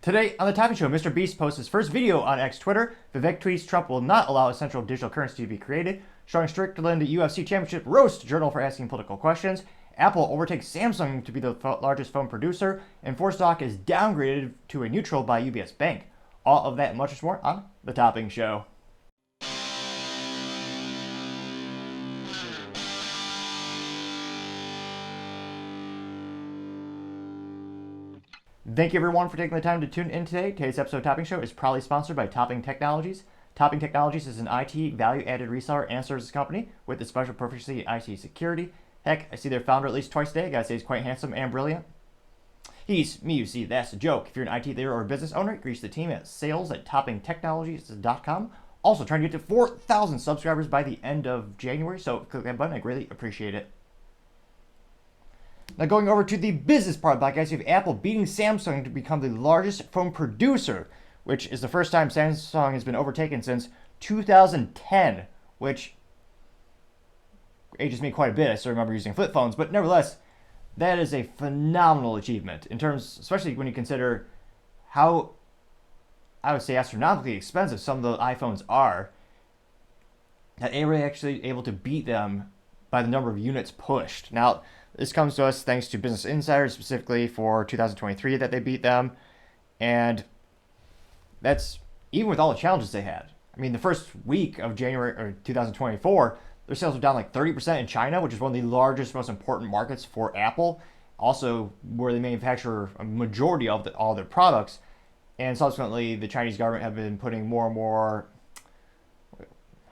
Today on the Topping Show, Mr. Beast posts his first video on X Twitter. Vivek tweets Trump will not allow essential digital currency to be created. Showing Strickland UFC Championship roast Journal for asking political questions. Apple overtakes Samsung to be the largest phone producer. And Ford stock is downgraded to a neutral by UBS Bank. All of that and much more on the Topping Show. Thank you everyone for taking the time to tune in today. Today's episode of Topping Show is proudly sponsored by Topping Technologies. Topping Technologies is an IT value-added reseller and services company with a special proficiency in IT security. Heck, I see their founder at least twice a day. I gotta say he's quite handsome and brilliant. He's me, you see, that's a joke. If you're an IT leader or a business owner, reach the team at sales@toppingtechnologies.com. Also trying to get to 4,000 subscribers by the end of January, so click that button, I greatly appreciate it. Now going over to the business part of the podcast, you have Apple beating Samsung to become the largest phone producer, which is the first time Samsung has been overtaken since 2010, which ages me quite a bit. I still remember using flip phones, but nevertheless, that is a phenomenal achievement in terms, especially when you consider how, I would say, astronomically expensive some of the iPhones are, that they were actually able to beat them by the number of units pushed. Now, this comes to us thanks to Business Insider, specifically for 2023 that they beat them. And that's even with all the challenges they had. I mean, the first week of January or 2024, their sales were down like 30% in China, which is one of the largest, most important markets for Apple. Also, where they manufacture a majority of all their products. And subsequently, the Chinese government have been putting more and more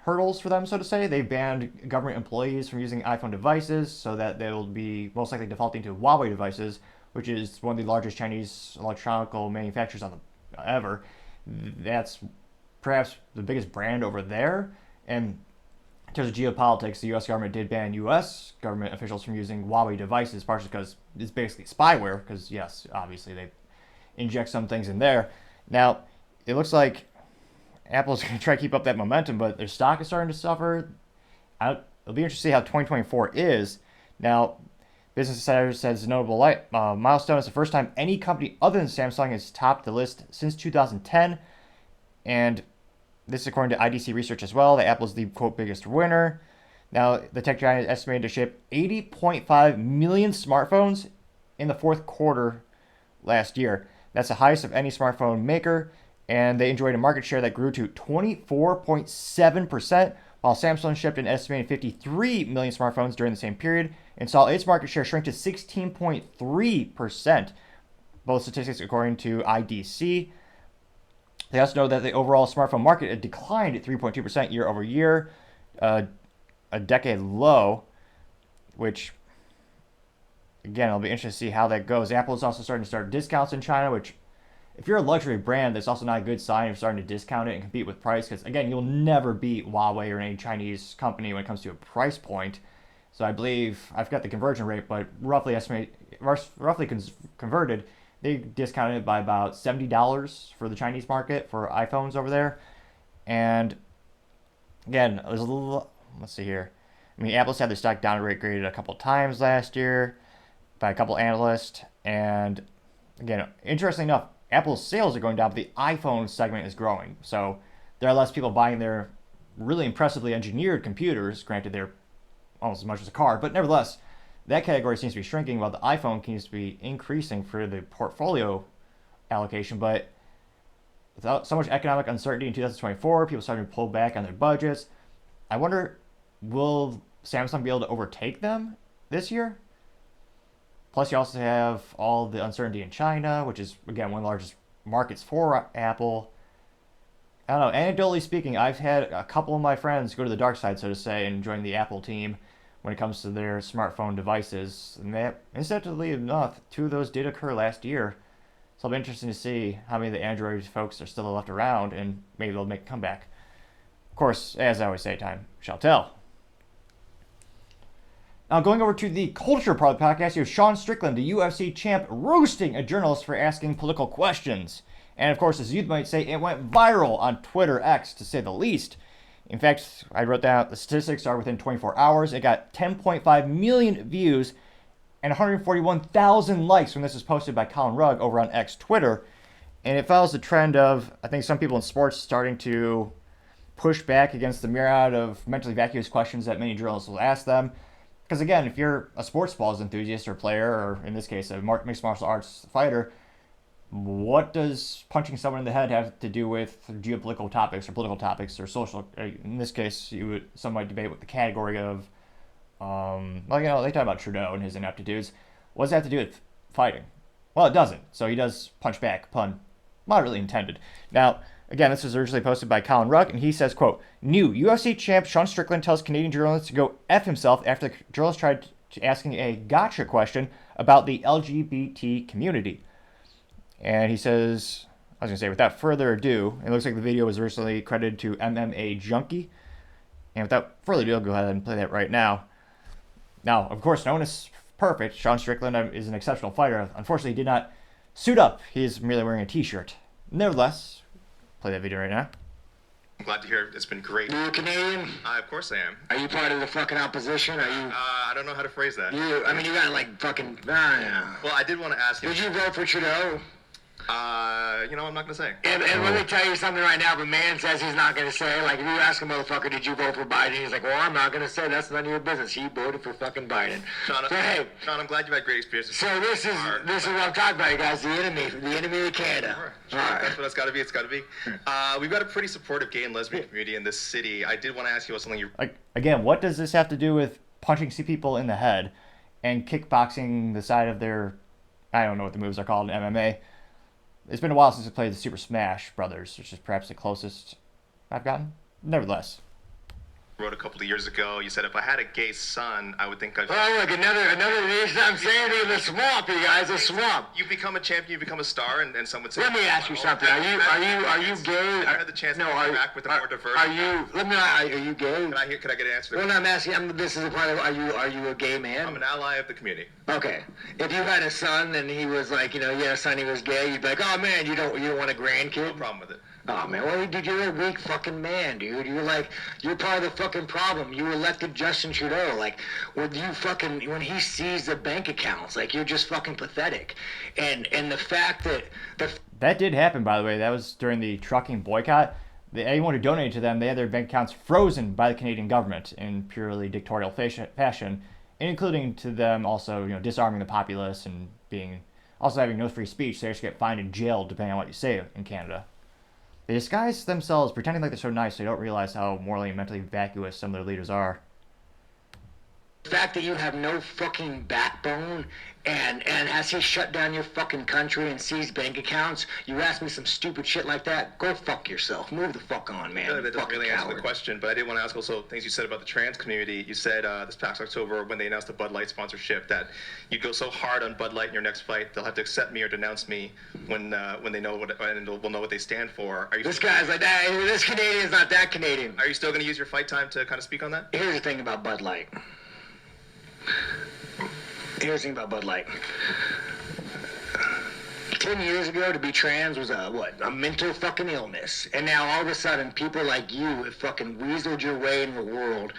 hurdles for them, so to say. They've banned government employees from using iPhone devices so that they will be most likely defaulting to Huawei devices, which is one of the largest Chinese electronic manufacturers ever. That's perhaps the biggest brand over there. And in terms of geopolitics, the U.S. government did ban U.S. government officials from using Huawei devices, partially because it's basically spyware, because yes, obviously they inject some things in there. Now, it looks like Apple's going to try to keep up that momentum, but their stock is starting to suffer. It'll be interesting to see how 2024 is. Now, Business Insider says a notable milestone is the first time any company other than Samsung has topped the list since 2010. And this is according to IDC research as well, that Apple is the, quote, biggest winner. Now, the tech giant is estimated to ship 80.5 million smartphones in the fourth quarter last year. That's the highest of any smartphone maker. And they enjoyed a market share that grew to 24.7%, while Samsung shipped an estimated 53 million smartphones during the same period and saw its market share shrink to 16.3%, both statistics according to IDC. They also know that the overall smartphone market had declined at 3.2% year over year, a decade low, which, again, it'll be interesting to see how that goes. Apple is also starting to start discounts in China, which, if you're a luxury brand, that's also not a good sign if you're starting to discount it and compete with price, because, again, you'll never beat Huawei or any Chinese company when it comes to a price point. So I believe, I forgot the conversion rate, but roughly converted, they discounted it by about $70 for the Chinese market for iPhones over there. And, again, there's a little, let's see here. I mean, Apple's had their stock downgraded a couple times last year by a couple analysts. And, again, interestingly enough, Apple's sales are going down, but the iPhone segment is growing. So there are less people buying their really impressively engineered computers. Granted, they're almost as much as a car, but nevertheless, that category seems to be shrinking while the iPhone seems to be increasing for the portfolio allocation. But without so much economic uncertainty in 2024, people starting to pull back on their budgets. I wonder, will Samsung be able to overtake them this year? Plus, you also have all the uncertainty in China, which is, again, one of the largest markets for Apple. I don't know, anecdotally speaking, I've had a couple of my friends go to the dark side, so to say, and join the Apple team when it comes to their smartphone devices. And that, incidentally enough, two of those did occur last year. So it'll be interesting to see how many of the Android folks are still left around, and maybe they'll make a comeback. Of course, as I always say, time shall tell. Now, going over to the culture part of the podcast, you have Sean Strickland, the UFC champ, roasting a journalist for asking political questions. And, of course, as you might say, it went viral on Twitter X, to say the least. In fact, I wrote down the statistics are within 24 hours. It got 10.5 million views and 141,000 likes when this was posted by Colin Rugg over on X Twitter. And it follows the trend of, I think, some people in sports starting to push back against the myriad of mentally vacuous questions that many journalists will ask them. Because again, if you're a sports balls enthusiast or player, or in this case, a mixed martial arts fighter, what does punching someone in the head have to do with geopolitical topics or political topics or social? In this case, some might debate what the category of, they talk about Trudeau and his ineptitudes. What does that have to do with fighting? Well, it doesn't. So he does punch back, pun moderately intended. Now, again, this was originally posted by Colin Ruck, and he says, quote, new UFC champ Sean Strickland tells Canadian journalists to go F himself after the journalist tried asking a gotcha question about the LGBT community. And he says, I was going to say, without further ado, it looks like the video was originally credited to MMA Junkie. And without further ado, I'll go ahead and play that right now. Now, of course, no one is perfect. Sean Strickland is an exceptional fighter. Unfortunately, he did not suit up. He is merely wearing a t-shirt. Nevertheless, play that video right now. I'm glad to hear it. It's been great. Are you Canadian? Of course I am. Are you part of the fucking opposition? Are you? I don't know how to phrase that. You got like fucking. Yeah. Well, I did want to ask you. Did you vote for Trudeau? I'm not gonna say. And let me tell you something right now. If a man says he's not gonna say, like, if you ask a motherfucker, did you vote for Biden? He's like, well, I'm not gonna say. That's none of your business. He voted for fucking Biden. Sean, so hey, Sean, I'm glad you've had great experiences. So this is what I'm talking about, you guys. The enemy of Canada. Sure. All right. That's what it's got to be. It's got to be. We've got a pretty supportive gay and lesbian community in this city. I did want to ask you about something. Again, what does this have to do with punching people in the head and kickboxing the side of their? I don't know what the moves are called in MMA. It's been a while since I played the Super Smash Brothers, which is perhaps the closest I've gotten. Nevertheless. Wrote a couple of years ago. You said if I had a gay son, I would think I'd. Oh, look, another reason I'm saying to you, the swamp, you guys, the swamp. You become a champion, you become a star, and some would say. Let me ask you something. Are you gay? I had the chance to interact with a more diverse. Are you gay? Could I get an answer? Well, no, I'm asking. This is a part of. Are you a gay man? I'm an ally of the community. Okay. If you had a son and he was like, you had a son, he was gay, you'd be like, oh man, you don't want a grandkid? No problem with it. Oh man, well, dude, you're a weak fucking man, dude. You're part of the fucking problem. You elected Justin Trudeau. Like, when he sees the bank accounts, like, you're just fucking pathetic. And the fact that that did happen, by the way. That was during the trucking boycott. Anyone who donated to them, they had their bank accounts frozen by the Canadian government in purely dictatorial fashion, including to them also, disarming the populace and also having no free speech. So they just get fined and jailed depending on what you say in Canada. They disguise themselves, pretending like they're so nice, so they don't realize how morally and mentally vacuous some of their leaders are. The fact that you have no fucking backbone, and has he shut down your fucking country and seized bank accounts? You ask me some stupid shit like that? Go fuck yourself. Move the fuck on, man. That doesn't really answer the question, but I did want to ask also things you said about the trans community. You said this past October when they announced the Bud Light sponsorship that you'd go so hard on Bud Light in your next fight they'll have to accept me or denounce me when they know will know what they stand for. This guy's like that. This Canadian's not that Canadian. Are you still going to use your fight time to kind of speak on that? Here's the thing about Bud Light. 10 years ago, to be trans was a mental fucking illness. And now all of a sudden, people like you have fucking weaseled your way in the world.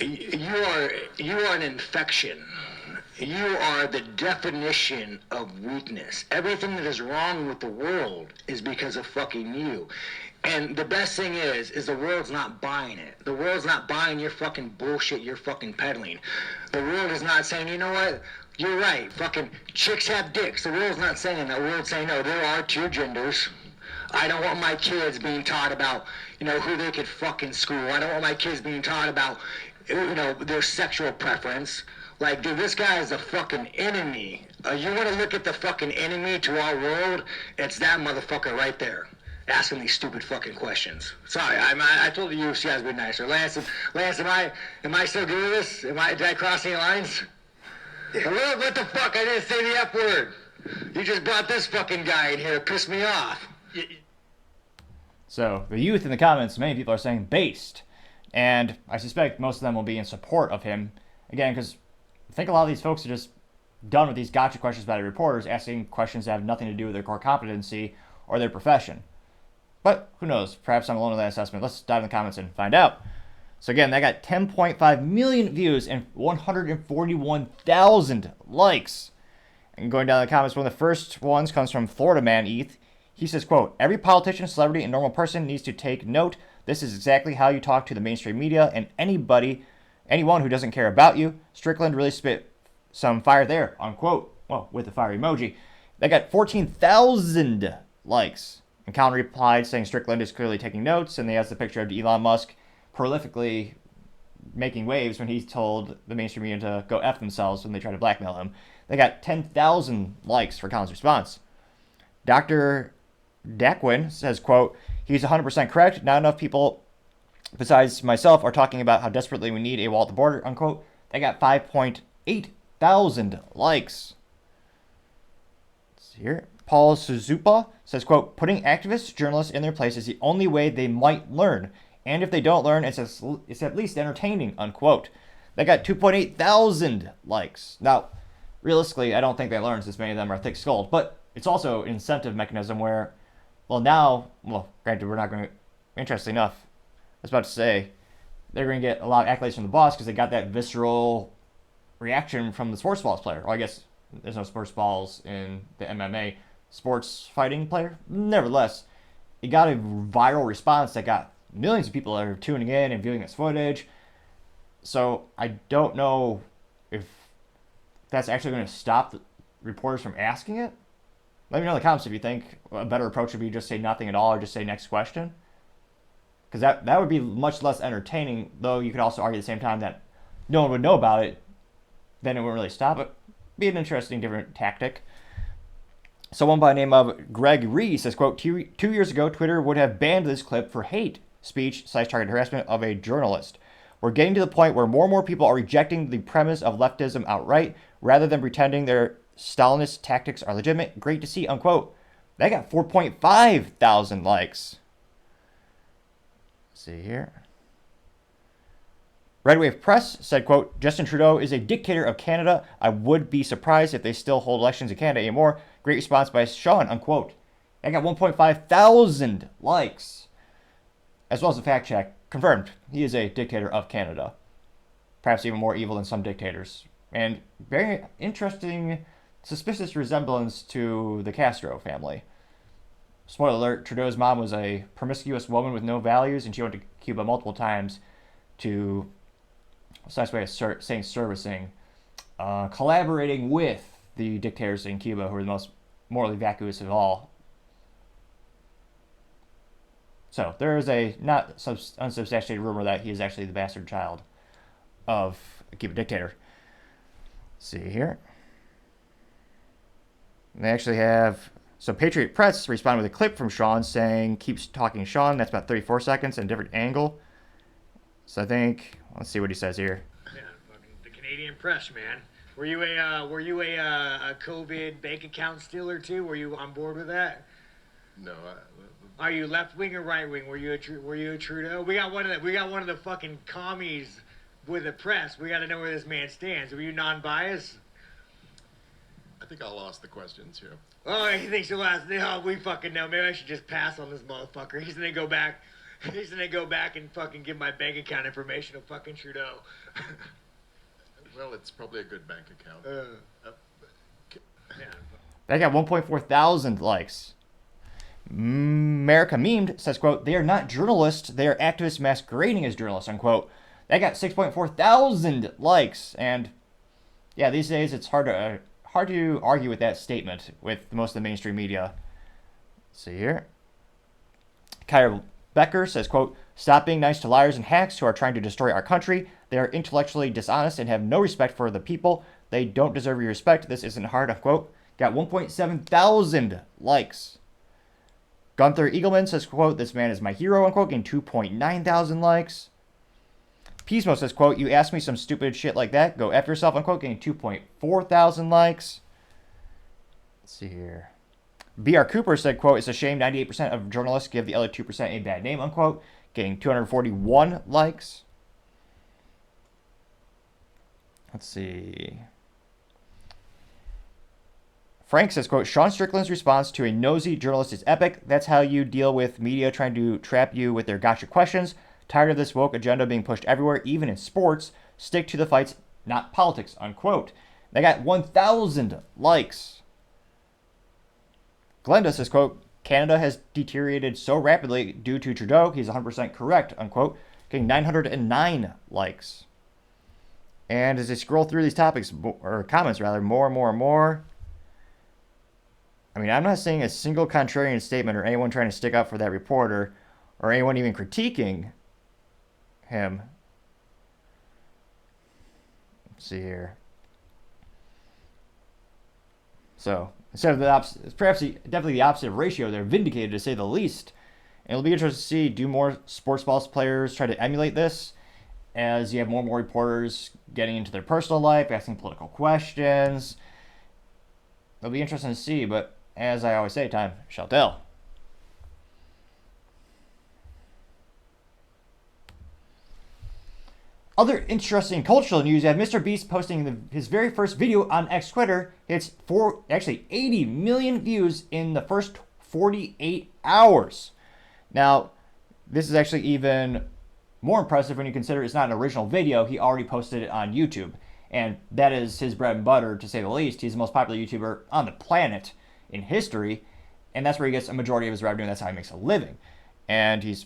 You are an infection. You are the definition of weakness. Everything that is wrong with the world is because of fucking you. And the best thing is the world's not buying it. The world's not buying your fucking bullshit you're fucking peddling. The world is not saying, you know what? You're right. Fucking chicks have dicks. The world's not saying that. The world's saying, no, there are two genders. I don't want my kids being taught about, who they could fuck in school. I don't want my kids being taught about, their sexual preference. Like, dude, this guy is a fucking enemy. You want to look at the fucking enemy to our world? It's that motherfucker right there. Asking these stupid fucking questions. Sorry, I told the UFC I was being nicer. Lance, am I still doing this? Did I cross any lines? What the fuck? I didn't say the F word. You just brought this fucking guy in here to piss me off. So, the youth in the comments, many people are saying based. And I suspect most of them will be in support of him. Again, because I think a lot of these folks are just done with these gotcha questions by the reporters, asking questions that have nothing to do with their core competency or their profession. But who knows? Perhaps I'm alone in that assessment. Let's dive in the comments and find out. So again, that got 10.5 million views and 141,000 likes. And going down the comments, one of the first ones comes from Florida Man ETH. He says, quote, every politician, celebrity, and normal person needs to take note. This is exactly how you talk to the mainstream media and anyone who doesn't care about you. Strickland really spit some fire there, unquote. Well, with the fire emoji. They got 14,000 likes. And Colin replied saying Strickland is clearly taking notes, and they has the picture of Elon Musk prolifically making waves when he told the mainstream media to go F themselves when they tried to blackmail him. They got 10,000 likes for Colin's response. Dr. Daquin says, quote, he's 100% correct. Not enough people besides myself are talking about how desperately we need a wall at the border, unquote. They got 5.8 thousand likes. Let's see here. Paul Suzupa says, quote, putting activists, journalists in their place is the only way they might learn. And if they don't learn, it's at least entertaining, unquote. They got 2.8 thousand likes. Now, realistically, I don't think they learn since many of them are thick-skulled, but it's also an incentive mechanism where, granted, we're not going to, interesting enough, I was about to say, they're going to get a lot of accolades from the boss because they got that visceral reaction from the sports balls player. Or I guess there's no sports balls in the MMA sports fighting player. Nevertheless, it got a viral response that got millions of people that are tuning in and viewing this footage. So I don't know if that's actually going to stop the reporters from asking it. Let me know in the comments if you think a better approach would be just say nothing at all or just say next question. Because that would be much less entertaining, though you could also argue at the same time that no one would know about it, then it wouldn't really stop it. Be an interesting different tactic. Someone by the name of Greg Rees says, quote, 2 years ago, Twitter would have banned this clip for hate speech / targeted harassment of a journalist. We're getting to the point where more and more people are rejecting the premise of leftism outright rather than pretending their Stalinist tactics are legitimate. Great to see, unquote. They got 4.5 thousand likes. Let's see here. Red Wave Press said, quote, Justin Trudeau is a dictator of Canada. I would be surprised if they still hold elections in Canada anymore. Great response by Sean, unquote. I got 1.5 thousand likes. As well as a fact check. Confirmed. He is a dictator of Canada. Perhaps even more evil than some dictators. And very interesting, suspicious resemblance to the Castro family. Spoiler alert, Trudeau's mom was a promiscuous woman with no values, and she went to Cuba multiple times to, what's a nice way of saying servicing, collaborating with the dictators in Cuba who are the most morally vacuous of all. So there is a not unsubstantiated rumor that he is actually the bastard child of a Cuban dictator. Let's see here. They actually have, so Patriot Press responded with a clip from Sean saying, keeps talking Sean. That's about 34 seconds and a different angle. So I think, let's see what he says here. Yeah, fucking the Canadian press, man. Were you a COVID bank account stealer too? Were you on board with that? No. Are you left wing or right wing? Were you a Trudeau? We got one of the fucking commies with the press. We got to know where this man stands. Were you non-biased? I think I lost the questions here. Oh, he thinks he'll ask. Oh, we fucking know. Maybe I should just pass on this motherfucker. He's gonna go back. He's gonna go back and fucking give my bank account information to fucking Trudeau. Well, it's probably a good bank account. Yeah. They got 1.4 thousand likes. America Memed says, quote, they are not journalists, they are activists masquerading as journalists, unquote. They got 6.4 thousand likes. And yeah, these days it's hard to argue with that statement with most of the mainstream media. Let's see here. Kyra Becker says, quote, stop being nice to liars and hacks who are trying to destroy our country. They are intellectually dishonest and have no respect for the people. They don't deserve your respect. This isn't hard, unquote. Got 1.7 thousand likes. Gunther Eagleman says, quote, this man is my hero, unquote, getting 2.9 thousand likes. Pismo says, quote, you ask me some stupid shit like that, go F yourself, unquote, getting 2.4 thousand likes. Let's see here. B.R. Cooper said, quote, it's a shame 98% of journalists give the other 2% a bad name, unquote, getting 241 likes. Let's see. Frank says, quote, Sean Strickland's response to a nosy journalist is epic. That's how you deal with media trying to trap you with their gotcha questions. Tired of this woke agenda being pushed everywhere, even in sports. Stick to the fights, not politics, unquote. They got 1,000 likes. Glenda says, quote, Canada has deteriorated so rapidly due to Trudeau, he's 100% correct, unquote, getting 909 likes. And as I scroll through these topics, or comments rather, more and more and more, I mean, I'm not seeing a single contrarian statement or anyone trying to stick up for that reporter or anyone even critiquing him. Let's see here. So, instead of the opposite, perhaps definitely the opposite of ratio, they're vindicated to say the least. And it'll be interesting to see, do more sports balls players try to emulate this as you have more and more reporters getting into their personal life, asking political questions. It'll be interesting to see, but as I always say, time shall tell. Other interesting cultural news, you have Mr. Beast posting his very first video on X Twitter. It's 80 million views in the first 48 hours. Now, this is actually even more impressive when you consider it's not an original video. He already posted it on YouTube. And that is his bread and butter, to say the least. He's the most popular YouTuber on the planet in history. And that's where he gets a majority of his revenue, and that's how he makes a living. And he's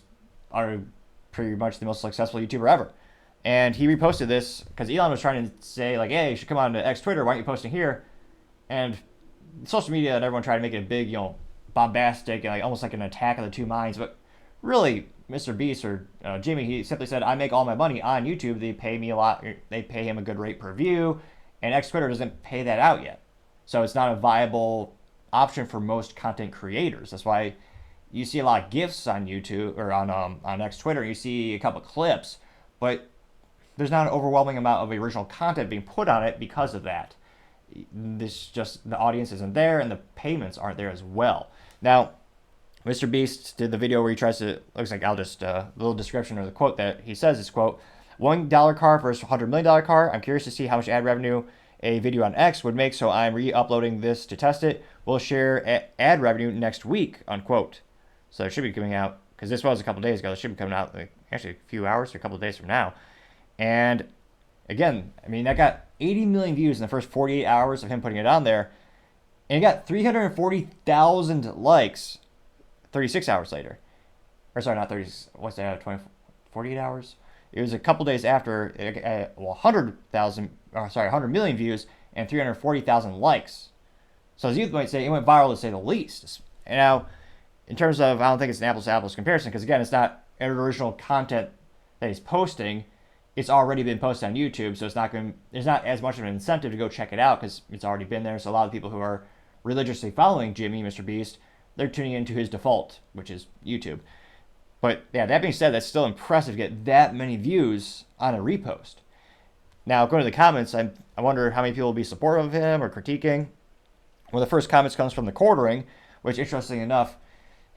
pretty much the most successful YouTuber ever. And he reposted this because Elon was trying to say, like, hey, you should come on to X Twitter. Why aren't you posting here? And social media and everyone tried to make it a big, bombastic, like almost like an attack of the two minds. But really, Mr. Beast or Jimmy, he simply said, I make all my money on YouTube. They pay me a lot. They pay him a good rate per view. And X Twitter doesn't pay that out yet. So it's not a viable option for most content creators. That's why you see a lot of GIFs on YouTube or on X Twitter. You see a couple of clips. But there's not an overwhelming amount of original content being put on it because of that. This just, the audience isn't there and the payments aren't there as well. Now, Mr. Beast did the video where he tries to, looks like I'll just, a little description or the quote that he says is, quote, $1 car versus $100 million car. I'm curious to see how much ad revenue a video on X would make, so I'm re-uploading this to test it. We'll share ad revenue next week, unquote. So it should be coming out, because this was a couple days ago. It should be coming out actually a few hours or a couple of days from now. And again, I mean, that got 80 million views in the first 48 hours of him putting it on there. And it got 340,000 likes 36 hours later. Or sorry, not 30, what's that, 48 hours? It was a couple days after, 100 million views and 340,000 likes. So as you might say, it went viral to say the least. And now, in terms of, I don't think it's an apples-to-apples comparison, because again, it's not original content that he's posting. It's already been posted on YouTube, so there's not as much of an incentive to go check it out because it's already been there. So a lot of people who are religiously following Jimmy, Mr. Beast, they're tuning into his default, which is YouTube. But yeah, that being said, that's still impressive to get that many views on a repost. Now, going to the comments, I wonder how many people will be supportive of him or critiquing. One of the first comments comes from the quartering, which, interestingly enough,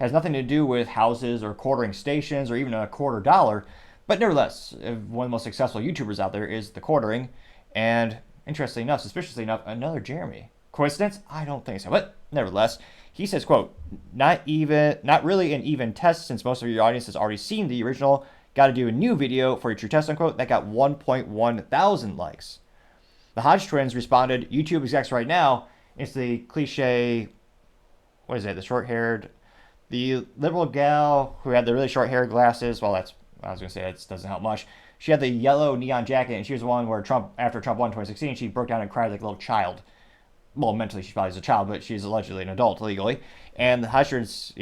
has nothing to do with houses or quartering stations or even a quarter dollar. But nevertheless, one of the most successful YouTubers out there is the quartering. And interestingly enough, suspiciously enough, another Jeremy. Coincidence? I don't think so. But nevertheless, he says, quote, not really an even test since most of your audience has already seen the original. Got to do a new video for your true test, unquote. That got 1.1 thousand likes. The Hodge twins responded, YouTube execs right now. It's the cliche, what is it, the liberal gal who had the really short hair, glasses. Well, I was going to say that doesn't help much. She had the yellow neon jacket, and she was the one where after Trump won 2016, she broke down and cried like a little child. Well, mentally she probably is a child, but she's allegedly an adult legally. And the Hushers,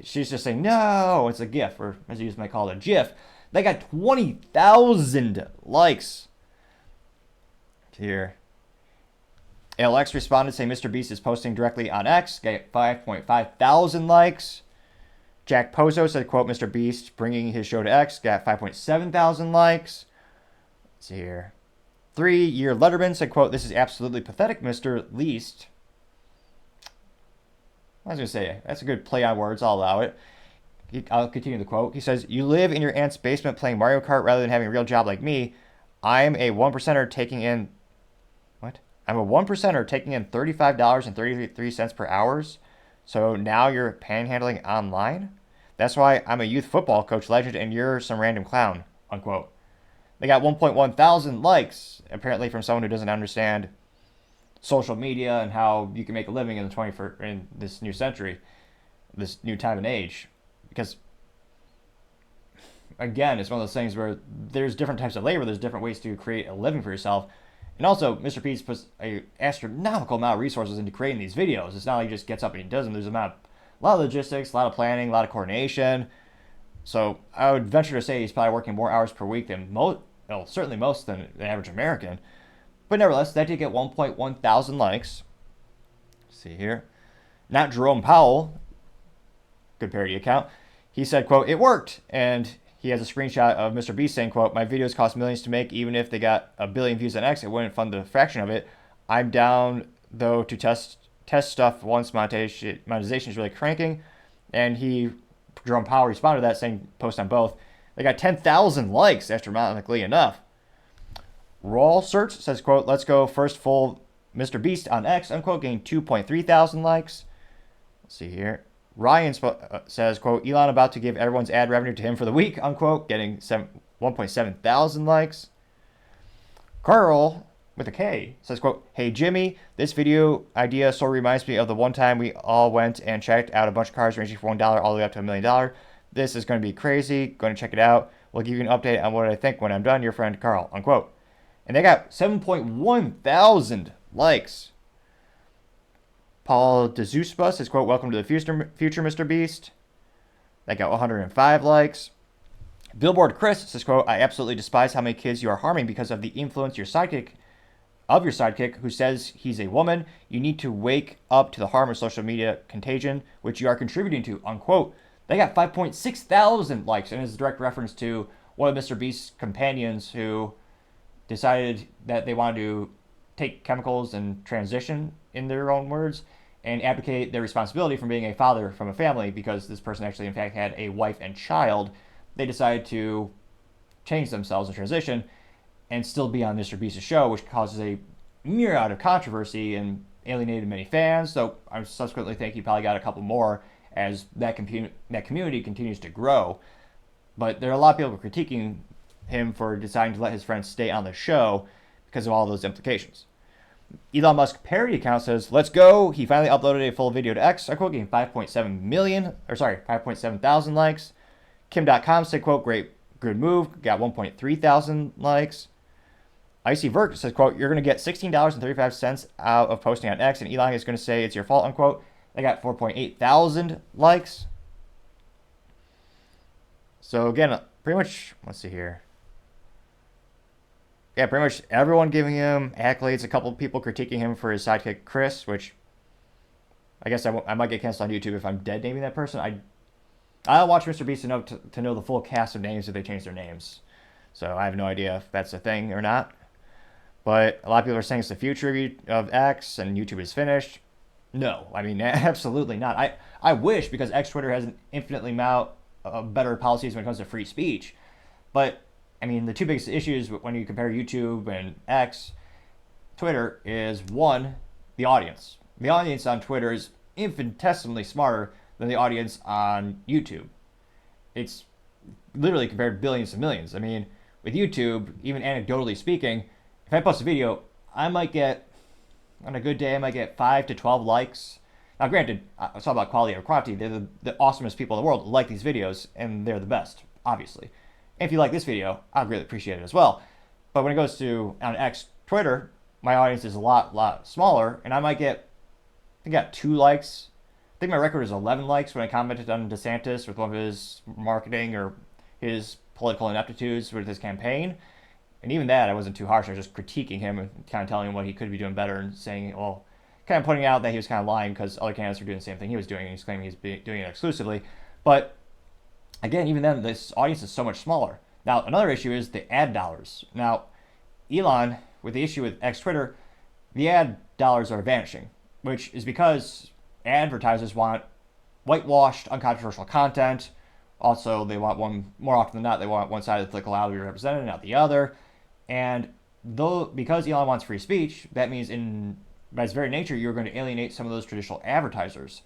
she's just saying, no, it's a GIF, or as you might call it, a GIF. They got 20,000 likes. Here. LX responded saying Mr. Beast is posting directly on X, got 5.5 thousand likes. Jack Pozo said, quote, Mr. Beast bringing his show to X, got 5.7 thousand likes. Let's see here. 3-year Letterman said, quote, this is absolutely pathetic, Mr. Least. I was going to say, that's a good play on words. I'll allow it. I'll continue the quote. He says, you live in your aunt's basement playing Mario Kart rather than having a real job like me. I'm a 1%er taking in... What? I'm a 1%er taking in $35.33 per hour. So now you're panhandling online? That's why I'm a youth football coach legend and you're some random clown, unquote. They got 1.1 thousand likes, apparently from someone who doesn't understand social media and how you can make a living in the 21st, in this new century, this new time and age. Because again, it's one of those things where there's different types of labor, there's different ways to create a living for yourself. And also, Mr. Beast puts an astronomical amount of resources into creating these videos. It's not like he just gets up and he does them. There's a lot of logistics, a lot of planning, a lot of coordination. So I would venture to say he's probably working more hours per week than certainly most than the average American. But nevertheless, that did get 1.1 thousand likes. Let's see here. Not Jerome Powell, good parody account. He said, quote, "It worked." And he has a screenshot of Mr. Beast saying, quote, "My videos cost millions to make. Even if they got a billion views on X, it wouldn't fund the fraction of it. I'm down, though, to test stuff once monetization is really cranking." And Jerome Powell responded to that saying, post on both. They got 10,000 likes, astronomically enough. Raw Search says, quote, "Let's go first full Mr. Beast on X," unquote, getting 2.3 thousand likes. Let's see here. Ryan says, quote, "Elon about to give everyone's ad revenue to him for the week," unquote, getting 1.7 thousand likes. Carl, with a K, says, quote, "Hey Jimmy, this video idea sort of reminds me of the one time we all went and checked out a bunch of cars ranging from $1 all the way up to $1 million. This is going to be crazy. Going to check it out. We'll give you an update on what I think when I'm done. Your friend Carl," unquote. And they got 7.1 thousand likes. Paul DeZuspa says, quote, "Welcome to the future, Mr. Beast." That got 105 likes. Billboard Chris says, quote, "I absolutely despise how many kids you are harming because of the influence your sidekick who says he's a woman. You need to wake up to the harm of social media contagion, which you are contributing to," unquote. They got 5.6 thousand likes, and is a direct reference to one of Mr. Beast's companions who decided that they wanted to take chemicals and transition, in their own words, and abdicate their responsibility from being a father from a family, because this person actually, in fact, had a wife and child. They decided to change themselves and transition and still be on Mr. Beast's show, which causes a myriad of controversy and alienated many fans. So I subsequently think he probably got a couple more as that community continues to grow. But there are a lot of people critiquing him for deciding to let his friends stay on the show because of all those implications. Elon Musk parody account says, "Let's go. He finally uploaded a full video to X," unquote, getting 5.7 thousand likes. Kim.com said, quote, "Great, good move." Got 1.3 thousand likes. Icy Vert says, quote, "You're going to get $16.35 out of posting on X, and Elon is going to say it's your fault," unquote. They got 4.8 thousand likes. So again, pretty much, let's see here. Yeah, pretty much everyone giving him accolades. A couple of people critiquing him for his sidekick, Chris, which I guess I might get canceled on YouTube if I'm dead naming that person. I'll watch Mr. Beast enough to know the full cast of names if they change their names. So I have no idea if that's a thing or not. But a lot of people are saying it's the future of X and YouTube is finished. No, I mean, absolutely not. I wish, because Twitter has an infinitely amount of better policies when it comes to free speech. But I mean, the two biggest issues when you compare YouTube and Twitter is, one, the audience. The audience on Twitter is infinitesimally smarter than the audience on YouTube. It's literally compared billions to millions. I mean, with YouTube, even anecdotally speaking, if I post a video, I might get, on a good day, I might get 5 to 12 likes. Now, granted, it's all about quality over quantity. They're the awesomest people in the world like these videos, and they're the best, obviously. And if you like this video, I'd really appreciate it as well. But when it goes to on Twitter, my audience is a lot smaller, and I might get, I got 2 likes. I think my record is 11 likes when I commented on DeSantis with one of his marketing or his political ineptitudes with his campaign. And even that, I wasn't too harsh. I was just critiquing him and kind of telling him what he could be doing better and saying, well, kind of pointing out that he was kind of lying because other candidates were doing the same thing he was doing, and he's claiming he's doing it exclusively. But again, even then, this audience is so much smaller. Now, another issue is the ad dollars. Now, Elon, with the issue with Twitter, the ad dollars are vanishing, which is because advertisers want whitewashed, uncontroversial content. Also, they want more often than not, they want one side of the political aisle to be represented, not the other. And because Elon wants free speech, that means by its very nature, you're going to alienate some of those traditional advertisers.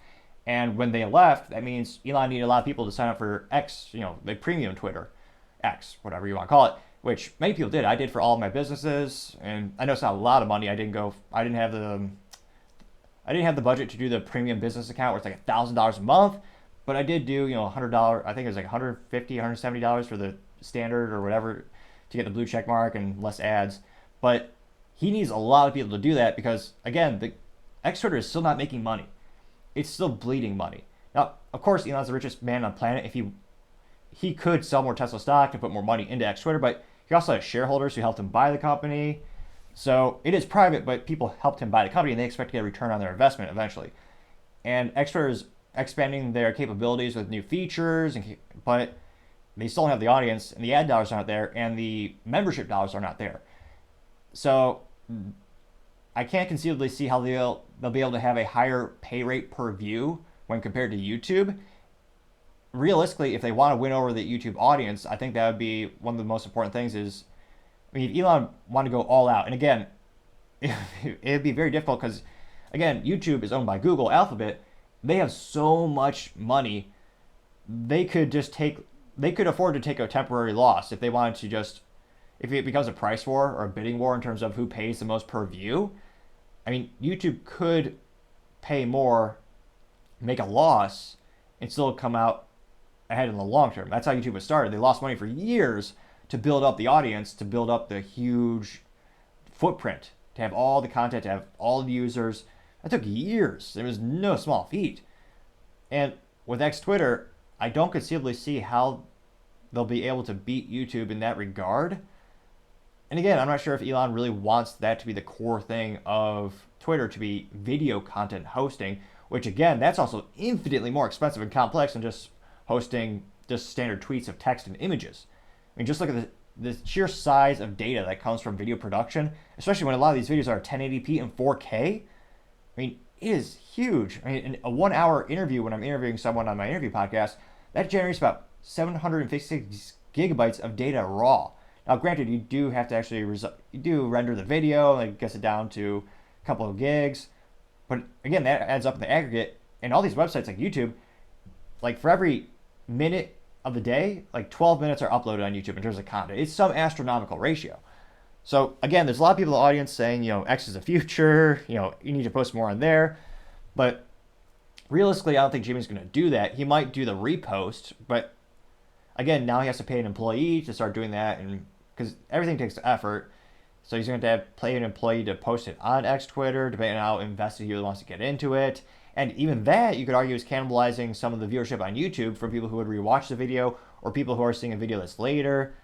And when they left, that means Elon needed a lot of people to sign up for X, the premium Twitter, X, whatever you want to call it. which many people did. I did for all of my businesses, and I know it's not a lot of money. I didn't have the budget to do the premium business account where it's like $1,000 a month, but I did do, $100. I think it was like $150, $170 for the standard or whatever to get the blue check mark and less ads. But he needs a lot of people to do that because, again, the X Twitter is still not making money. It's still bleeding money. Now, of course, Elon's the richest man on the planet. If he could sell more Tesla stock to put more money into X Twitter, but he also has shareholders who helped him buy the company. So it is private, but people helped him buy the company, and they expect to get a return on their investment eventually. And X Twitter is expanding their capabilities with new features, but they still don't have the audience, and the ad dollars aren't there, and the membership dollars are not there. So I can't conceivably see how they'll be able to have a higher pay rate per view when compared to YouTube. Realistically, if they want to win over the YouTube audience, I think that would be one of the most important things is, if Elon wanted to go all out, and again, it'd be very difficult because, again, YouTube is owned by Google, Alphabet. They have so much money, they could afford to take a temporary loss if they wanted to if it becomes a price war or a bidding war in terms of who pays the most per view. I mean, YouTube could pay more, make a loss, and still come out ahead in the long term. That's how YouTube was started. They lost money for years to build up the audience, to build up the huge footprint, to have all the content, to have all the users. That took years. It was no small feat. And with X Twitter, I don't conceivably see how they'll be able to beat YouTube in that regard. And again, I'm not sure if Elon really wants that to be the core thing of Twitter, to be video content hosting, which again, that's also infinitely more expensive and complex than just hosting just standard tweets of text and images. I mean, just look at the sheer size of data that comes from video production, especially when a lot of these videos are 1080p and 4K. I mean, it is huge. I mean, in a 1 hour interview, when I'm interviewing someone on my interview podcast, that generates about 756 gigabytes of data raw. Now, granted, you do have to actually render the video, like it gets it down to a couple of gigs, but again, that adds up in the aggregate. And all these websites like YouTube, like for every minute of the day, like 12 minutes are uploaded on YouTube in terms of content. It's some astronomical ratio. So again, there's a lot of people in the audience saying, X is the future, you need to post more on there. But realistically, I don't think Jimmy's going to do that. He might do the repost, but again, now he has to pay an employee to start doing that, and because everything takes effort. So he's going to have to pay an employee to post it on X Twitter, depending on how invested he really wants to get into it. And even that, you could argue, is cannibalizing some of the viewership on YouTube for people who would rewatch the video or people who are seeing a video that's later.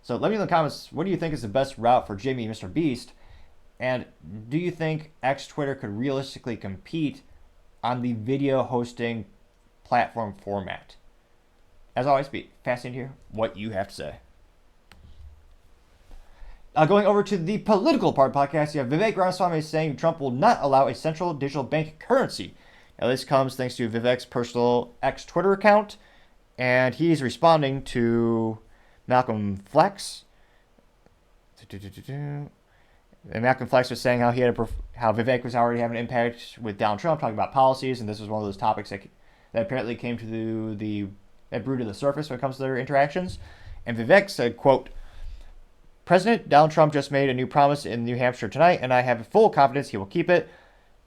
So let me know in the comments, what do you think is the best route for Jimmy, Mr. Beast? And do you think X Twitter could realistically compete on the video hosting platform format? As always, be fascinated to hear what you have to say. Going over to the political part of the podcast, you have Vivek Ramaswamy saying Trump will not allow a central digital bank currency. Now, this comes thanks to Vivek's personal X Twitter account, and he's responding to Malcolm Flex. And Malcolm Flex was saying how Vivek was already having an impact with Donald Trump, talking about policies, and this was one of those topics that apparently came to that brewed to the surface when it comes to their interactions. And Vivek said, quote, President Donald Trump just made a new promise in New Hampshire tonight, and I have full confidence he will keep it.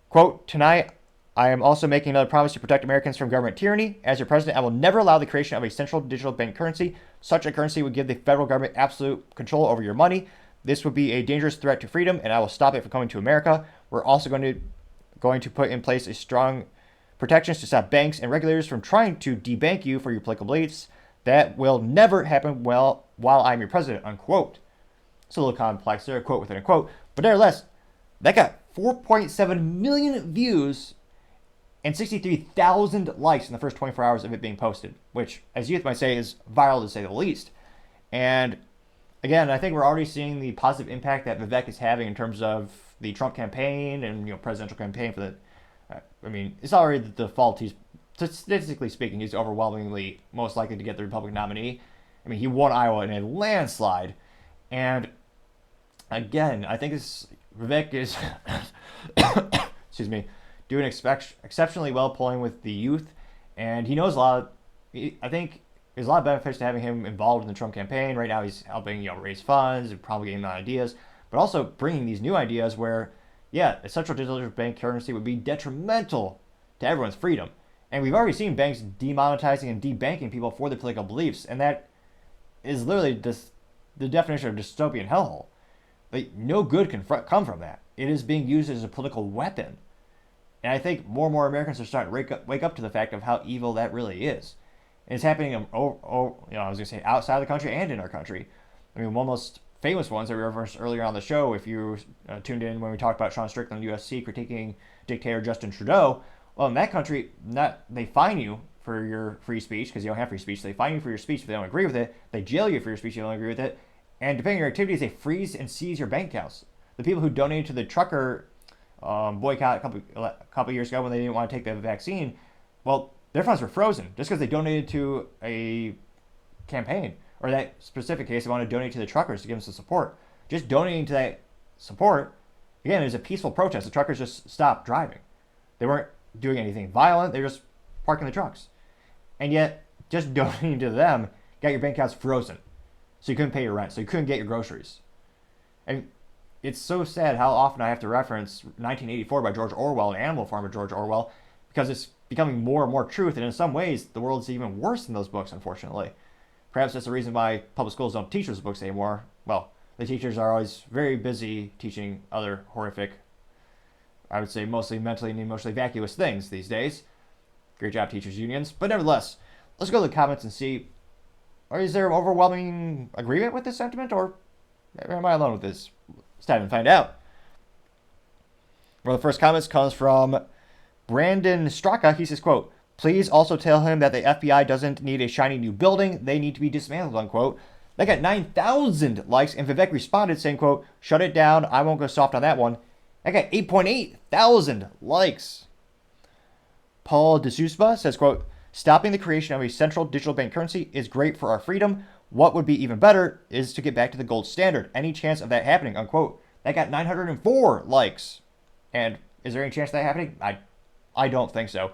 Quote, tonight, I am also making another promise to protect Americans from government tyranny. As your president, I will never allow the creation of a central digital bank currency. Such a currency would give the federal government absolute control over your money. This would be a dangerous threat to freedom, and I will stop it from coming to America. We're also going to put in place a strong protections to stop banks and regulators from trying to debank you for your political beliefs. That will never happen while I'm your president, unquote. It's a little complex there, a quote within a quote. But nevertheless, that got 4.7 million views and 63,000 likes in the first 24 hours of it being posted, which, as youth might say, is viral to say the least. And again, I think we're already seeing the positive impact that Vivek is having in terms of the Trump campaign and presidential campaign for the. I mean, it's already the default. Statistically speaking, he's overwhelmingly most likely to get the Republican nominee. I mean, he won Iowa in a landslide, and again, I think Vivek is, excuse me, doing exceptionally well polling with the youth, and he knows a lot. I think there's a lot of benefits to having him involved in the Trump campaign. Right now, he's helping raise funds and propagating ideas, but also bringing these new ideas where, yeah, a central digital bank currency would be detrimental to everyone's freedom. And we've already seen banks demonetizing and debanking people for their political beliefs, and that is literally the definition of dystopian hellhole. Like, no good can come from that. It is being used as a political weapon. And I think more and more Americans are starting to wake up to the fact of how evil that really is. And it's happening, I was going to say outside the country and in our country. I mean, one of the most famous ones that we referenced earlier on the show, if you tuned in when we talked about Strickland UFC critiquing dictator Justin Trudeau, well, in that country, they fine you for your free speech because you don't have free speech. They fine you for your speech if they don't agree with it. They jail you for your speech if you don't agree with it. And depending on your activities, they freeze and seize your bank accounts. The people who donated to the trucker boycott a couple years ago when they didn't want to take the vaccine, well, their funds were frozen just because they donated to a campaign. Or that specific case, they wanted to donate to the truckers to give them some support. Just donating to that support, again, it was a peaceful protest. The truckers just stopped driving. They weren't doing anything violent. They were just parking the trucks. And yet, just donating to them got your bank accounts frozen. So you couldn't pay your rent. So you couldn't get your groceries. And it's so sad how often I have to reference 1984 by George Orwell and Animal Farm by George Orwell because it's becoming more and more truth. And in some ways, the world is even worse than those books, unfortunately. Perhaps that's the reason why public schools don't teach those books anymore. Well, the teachers are always very busy teaching other horrific, I would say mostly mentally and emotionally vacuous things these days. Great job, teachers' unions. But nevertheless, let's go to the comments and see, is there overwhelming agreement with this sentiment, or am I alone with this? Let's dive and find out. One of the first comments comes from Brandon Straka. He says, quote, "Please also tell him that the FBI doesn't need a shiny new building. They need to be dismantled," unquote. That got 9,000 likes, and Vivek responded saying, quote, "Shut it down. I won't go soft on that one." That got 8.8 thousand likes. Paul D'Souza says, quote, "Stopping the creation of a central digital bank currency is great for our freedom. What would be even better is to get back to the gold standard. Any chance of that happening?" Unquote. That got 904 likes. And is there any chance of that happening? I don't think so.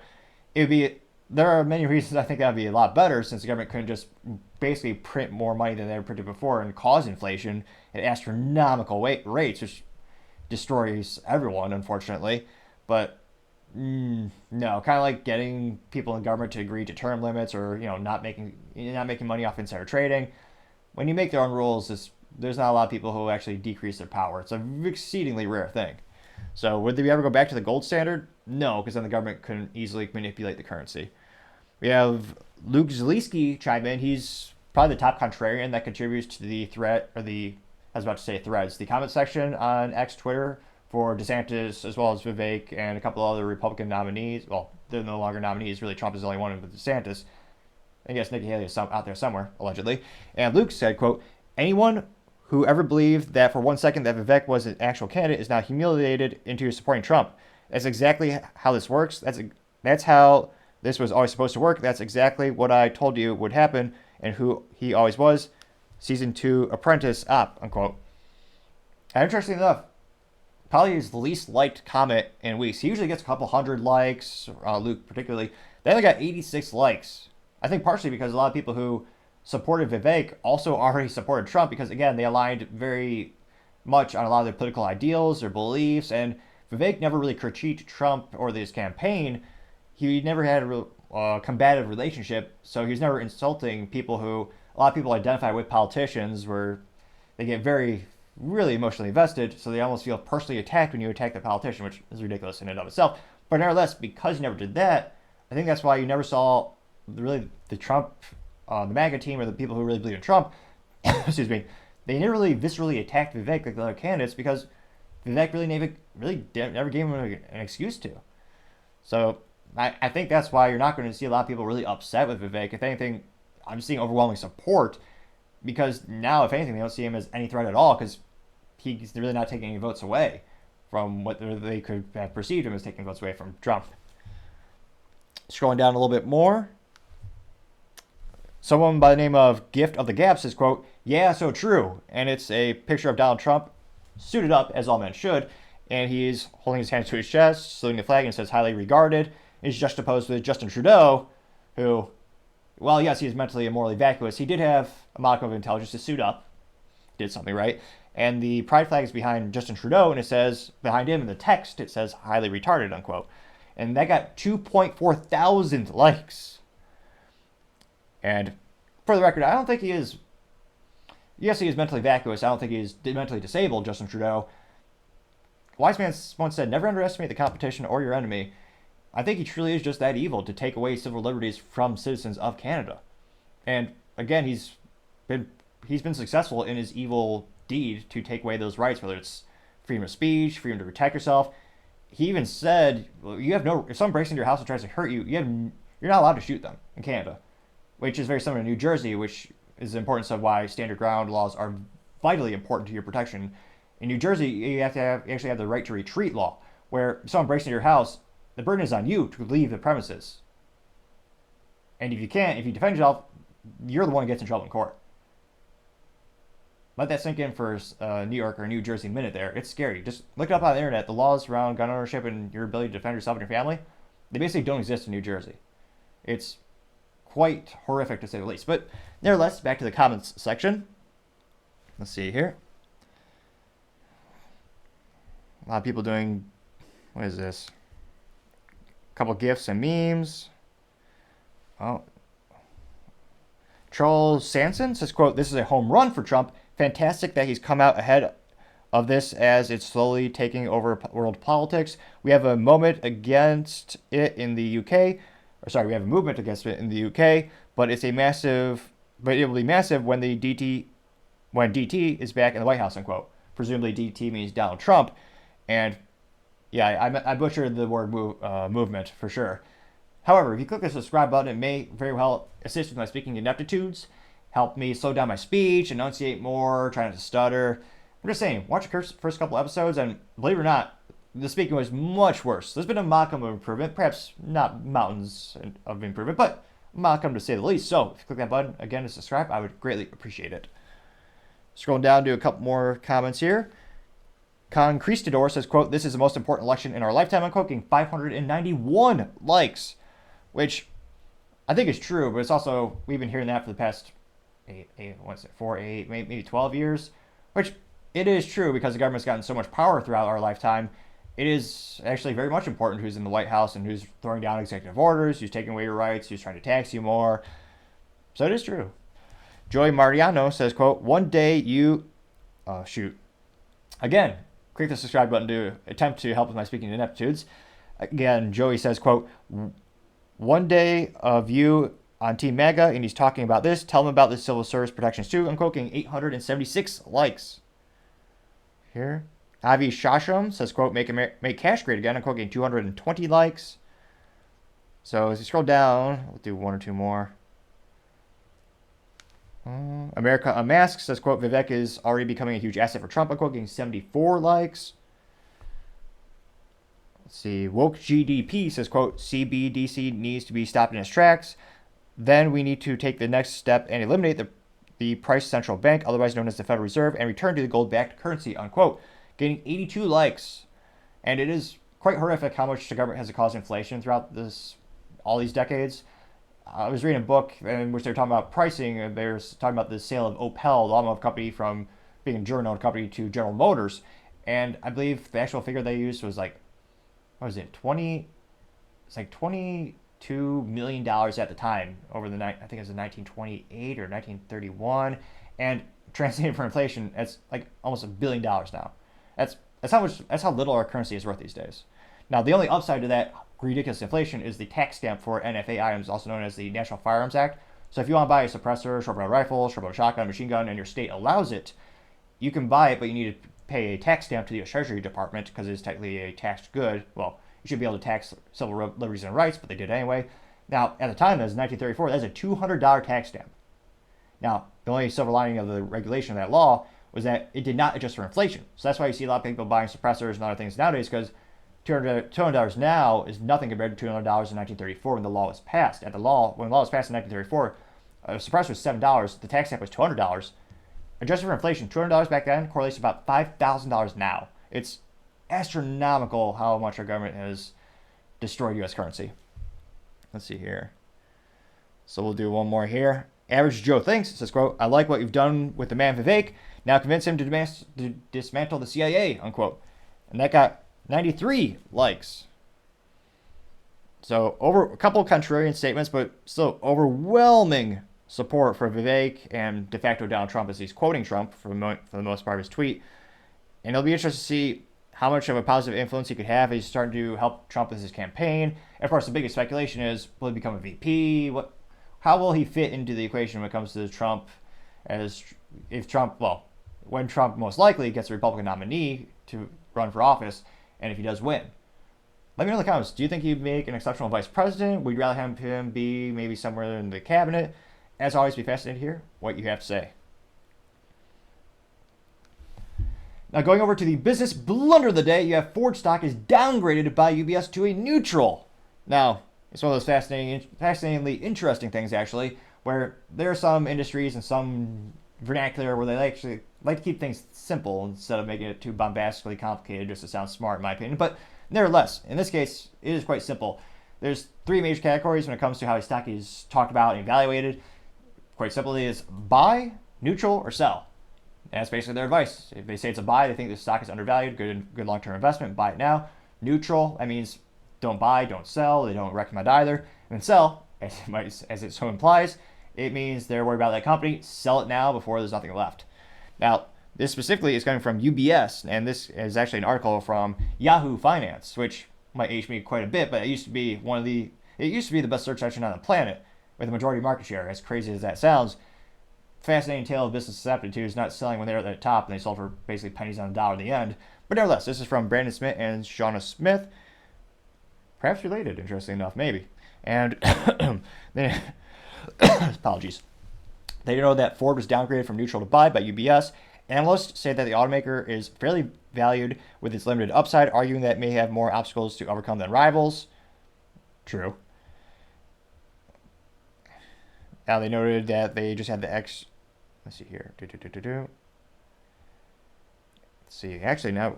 There are many reasons I think that would be a lot better, since the government couldn't just basically print more money than they ever printed before and cause inflation at astronomical rates, which destroys everyone, unfortunately. But no, kind of like getting people in government to agree to term limits, or not making money off insider trading. When you make their own rules, there's not a lot of people who actually decrease their power. It's an exceedingly rare thing. So would they ever go back to the gold standard? No, because then the government couldn't easily manipulate the currency. We have Luke Zaleski chime in. He's probably the top contrarian that contributes to the threads, the comment section on X Twitter for DeSantis, as well as Vivek and a couple other Republican nominees. Well, they're no longer nominees. Really, Trump is the only one with DeSantis. I guess Nikki Haley is out there somewhere, allegedly. And Luke said, quote, "Anyone who ever believed that for 1 second that Vivek was an actual candidate is now humiliated into supporting Trump. That's exactly how this works. That's how this was always supposed to work. That's exactly what I told you would happen, and who he always was. Season 2 apprentice op," unquote. And interestingly enough, probably his least liked comment in weeks. He usually gets a couple hundred likes, Luke particularly. They only got 86 likes. I think partially because a lot of people who supported Vivek also already supported Trump, because, again, they aligned very much on a lot of their political ideals, their beliefs, and Vivek never really critiqued Trump or his campaign. He never had a combative relationship, so he was never insulting people who a lot of people identify with politicians, where they get really emotionally invested, so they almost feel personally attacked when you attack the politician, which is ridiculous in and of itself. But nevertheless, because you never did that, I think that's why you never saw really the Trump, the MAGA team, or the people who really believe in Trump, excuse me, they never really viscerally attacked Vivek like the other candidates, because Vivek really never gave him an excuse to. So I think that's why you're not going to see a lot of people really upset with Vivek. If anything, I'm seeing overwhelming support, because now, if anything, they don't see him as any threat at all, because he's really not taking any votes away from what they could have perceived him as taking votes away from Trump. Scrolling down a little bit more, someone by the name of Gift of the Gap says, quote, "Yeah, so true." And it's a picture of Donald Trump suited up, as all men should, and he's holding his hands to his chest, saluting the flag, and says "highly regarded." Is juxtaposed with Justin Trudeau, who Well, yes, he is mentally and morally vacuous. He did have a modicum of intelligence to suit up, did something right. And the pride flag is behind Justin Trudeau, and it says, behind him in the text, it says, highly retarded, unquote. And that got 2.4 thousand likes. And for the record, I don't think he is, yes, he is mentally vacuous. I don't think he is mentally disabled, Justin Trudeau. Wise man once said, never underestimate the competition or your enemy. I think he truly is just that evil to take away civil liberties from citizens of Canada. And again, he's been successful in his evil deed to take away those rights, whether it's freedom of speech, freedom to protect yourself. He even said, well, you have no, if someone breaks into your house and tries to hurt you, you're not allowed to shoot them in Canada, which is very similar to New Jersey, which is the importance of why standard ground laws are vitally important to your protection. In New Jersey, you actually have the right to retreat law, where if someone breaks into your house, the burden is on you to leave the premises. And if you defend yourself, you're the one who gets in trouble in court. Let that sink in for a New York or New Jersey minute there. It's scary. Just look it up on the internet. The laws around gun ownership and your ability to defend yourself and your family, they basically don't exist in New Jersey. It's quite horrific to say the least. But nevertheless, back to the comments section. Let's see here. A lot of people doing, what is this? A couple GIFs and memes. Oh. Charles Sanson says, quote, this is a home run for Trump. Fantastic that he's come out ahead of this as it's slowly taking over world politics. We have a movement against it in the UK. We have a movement against it in the UK, but it will be massive when DT is back in the White House, unquote. Presumably DT means Donald Trump. And yeah, I butchered the word movement for sure. However, if you click the subscribe button, it may very well assist with my speaking ineptitudes, help me slow down my speech, enunciate more, try not to stutter. I'm just saying, watch the first couple episodes, and believe it or not, the speaking was much worse. There's been a modicum of improvement, perhaps not mountains of improvement, but modicum to say the least. So if you click that button again to subscribe, I would greatly appreciate it. Scrolling down to a couple more comments here. Conquistador says, quote, this is the most important election in our lifetime, unquote, getting 591 likes, which I think is true, but it's also, we've been hearing that for the past maybe 12 years, which it is true because the government's gotten so much power throughout our lifetime. It is actually very much important who's in the White House and who's throwing down executive orders, who's taking away your rights, who's trying to tax you more. So it is true. Joey Mariano says, quote, one day you... Again, click the subscribe button to attempt to help with my speaking ineptitudes. Again, Joey says, quote, one day of you on Team MAGA, and he's talking about this. Tell him about the civil service protections too. Unquote, getting 876 likes. Here. Avi Shasham says, quote, make cash great again. Unquote, getting 220 likes. So as you scroll down, we'll do one or two more. America Unmasked says, quote, Vivek is already becoming a huge asset for Trump. Unquote, getting 74 likes. Let's see. Woke GDP says, quote, CBDC needs to be stopped in its tracks. Then we need to take the next step and eliminate the price central bank, otherwise known as the Federal Reserve, and return to the gold-backed currency, unquote. Getting 82 likes. And it is quite horrific how much the government has caused inflation throughout all these decades. I was reading a book in which they were talking about pricing, and they were talking about the sale of Opel, the automotive company, from being a German-owned company to General Motors. And I believe the actual figure they used was like, what was it, $22 million at the time over the night. I think it was in 1928 or 1931, and translated for inflation, it's like almost $1 billion now. That's how little our currency is worth these days. Now, the only upside to that ridiculous inflation is the tax stamp for NFA items, also known as the National Firearms Act. So if you want to buy a suppressor, short-barrel rifle, short-barrel shotgun, machine gun, and your state allows it, you can buy it, but you need to pay a tax stamp to the U.S. Treasury Department because it's technically a taxed good. Well, you should be able to tax civil liberties and rights, but they did anyway. Now, at the time, that was 1934. That's a $200 tax stamp. Now, the only silver lining of the regulation of that law was that it did not adjust for inflation. So that's why you see a lot of people buying suppressors and other things nowadays, because $200 now is nothing compared to $200 in 1934 when the law was passed. When the law was passed in 1934, a suppressor was $7. The tax stamp was $200. Adjusted for inflation, $200 back then correlates to about $5,000 now. It's astronomical how much our government has destroyed U.S. currency. Let's see here. So we'll do one more here. Average Joe thinks, says, quote, I like what you've done with the man Vivek. Now convince him to dismantle the CIA, unquote. And that got 93 likes. So over a couple of contrarian statements, but still overwhelming support for Vivek and de facto Donald Trump, as he's quoting Trump for the most part of his tweet. And it'll be interesting to see how much of a positive influence he could have. He's starting to help Trump with his campaign. And of course, the biggest speculation is, will he become a VP? How will he fit into the equation when it comes to Trump? When Trump most likely gets a Republican nominee to run for office, and if he does win. Let me know in the comments. Do you think he'd make an exceptional vice president? Would you rather have him be maybe somewhere in the cabinet? As always, be fascinated to hear what you have to say. Now, going over to the business blunder of the day, you have Ford stock is downgraded by UBS to a neutral. Now, it's one of those fascinatingly interesting things, actually, where there are some industries and some vernacular where they actually like to keep things simple instead of making it too bombastically complicated just to sound smart, in my opinion. But nevertheless, in this case, it is quite simple. There's three major categories when it comes to how a stock is talked about and evaluated. Quite simply, is buy, neutral, or sell. And that's basically their advice. If they say it's a buy, they think the stock is undervalued, good long-term investment, buy it now. Neutral, that means don't buy, don't sell. They don't recommend either. And sell, as it so implies, it means they're worried about that company. Sell it now before there's nothing left. Now, this specifically is coming from UBS, and this is actually an article from Yahoo Finance, which might age me quite a bit, but it used to be the best search engine on the planet with a majority market share. As crazy as that sounds, fascinating tale of business aptitude is not selling when they're at the top and they sold for basically pennies on the dollar in the end. But nevertheless, this is from Brandon Smith and Shauna Smith. Perhaps related, interestingly enough, maybe. And apologies. They know that Ford was downgraded from neutral to buy by UBS. Analysts say that the automaker is fairly valued with its limited upside, arguing that it may have more obstacles to overcome than rivals. True. Now they noted that they just had the Let's see here. Let's see. Actually, now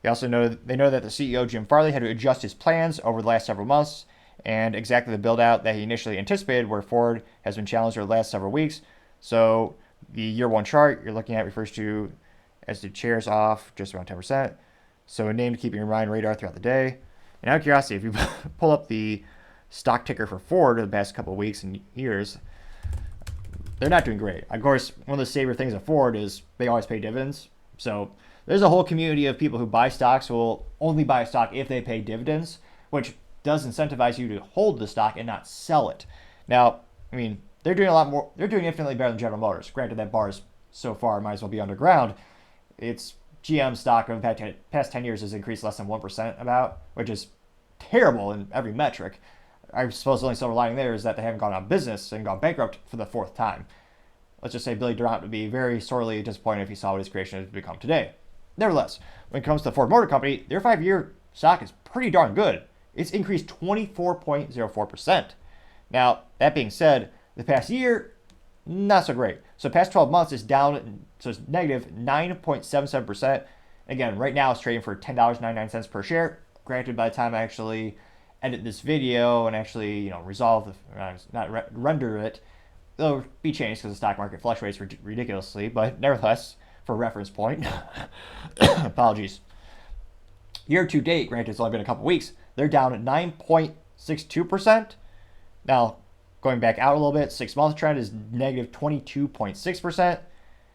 they also know that the CEO Jim Farley had to adjust his plans over the last several months and exactly the build out that he initially anticipated, where Ford has been challenged over the last several weeks. So the year one chart you're looking at refers to as the shares off just around 10%. So a name to keep in your mind radar throughout the day. And out of curiosity, if you pull up the stock ticker for Ford in the past couple of weeks and years, they're not doing great. Of course, one of the savior things of Ford is they always pay dividends. So there's a whole community of people who buy stocks who will only buy a stock if they pay dividends, which does incentivize you to hold the stock and not sell it. Now, I mean, they're doing a lot more. They're doing infinitely better than General Motors. Granted, that bar is so far might as well be underground. It's GM stock over the past 10 years has increased less than 1% about, which is terrible in every metric. I suppose the only silver lining there is that they haven't gone out of business and gone bankrupt for the fourth time. Let's just say Billy Durant would be very sorely disappointed if he saw what his creation has become today. Nevertheless, when it comes to the Ford Motor Company, their 5-year stock is pretty darn good. It's increased 24.04%. Now, that being said, the past year, not so great. So past 12 months is down, so it's negative 9.77%. Again, right now it's trading for $10.99 per share. Granted, by the time I actually edit this video and actually, render it, it'll be changed because the stock market fluctuates ridiculously. But nevertheless, for reference point, apologies. Year to date, granted it's only been a couple weeks, they're down at 9.62%. Now, going back out a little bit, 6-month trend is negative 22.6%.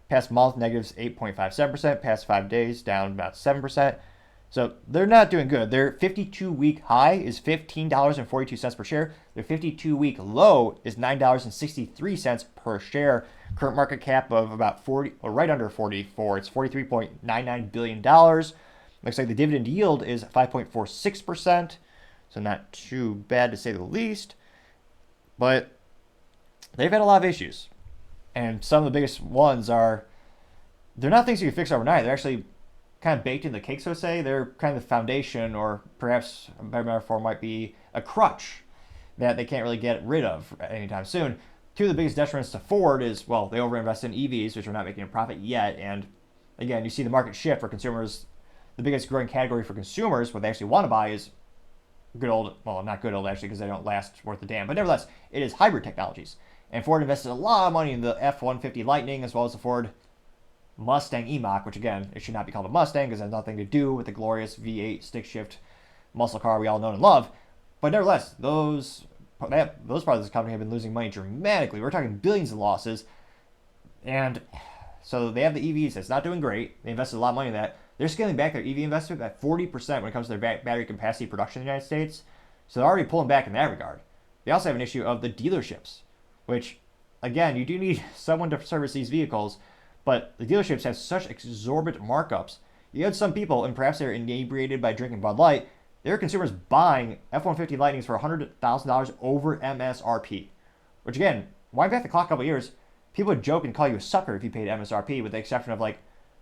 Past month, negative 8.57%. Past 5 days, down about 7%. So they're not doing good. Their 52-week high is $15.42 per share. Their 52-week low is $9.63 per share. Current market cap of about 40, or right under 44. It's $43.99 billion. Looks like the dividend yield is 5.46%. So not too bad to say the least. But they've had a lot of issues. And some of the biggest ones are, they're not things you can fix overnight. They're actually kind of baked in the cake, so to say. They're kind of the foundation, or perhaps a better metaphor might be a crutch that they can't really get rid of anytime soon. Two of the biggest detriments to Ford is, well, they overinvest in EVs, which are not making a profit yet. And again, you see the market shift for consumers. The biggest growing category for consumers, what they actually want to buy, is good old, well, not good old actually because they don't last worth a damn, but nevertheless, it is hybrid technologies. And Ford invested a lot of money in the F-150 Lightning as well as the Ford Mustang E-Mach, which again, it should not be called a Mustang because it has nothing to do with the glorious V8 stick shift muscle car we all know and love. But nevertheless, those parts of this company have been losing money dramatically. We're talking billions in losses. And so they have the EVs. It's not doing great. They invested a lot of money in that. They're scaling back their EV investment by 40% when it comes to their battery capacity production in the United States. So they're already pulling back in that regard. They also have an issue of the dealerships, which, again, you do need someone to service these vehicles, but the dealerships have such exorbitant markups. You had some people, and perhaps they're inebriated by drinking Bud Light, there are consumers buying F-150 Lightnings for $100,000 over MSRP. Which again, wind back the clock a couple years, people would joke and call you a sucker if you paid MSRP, with the exception of like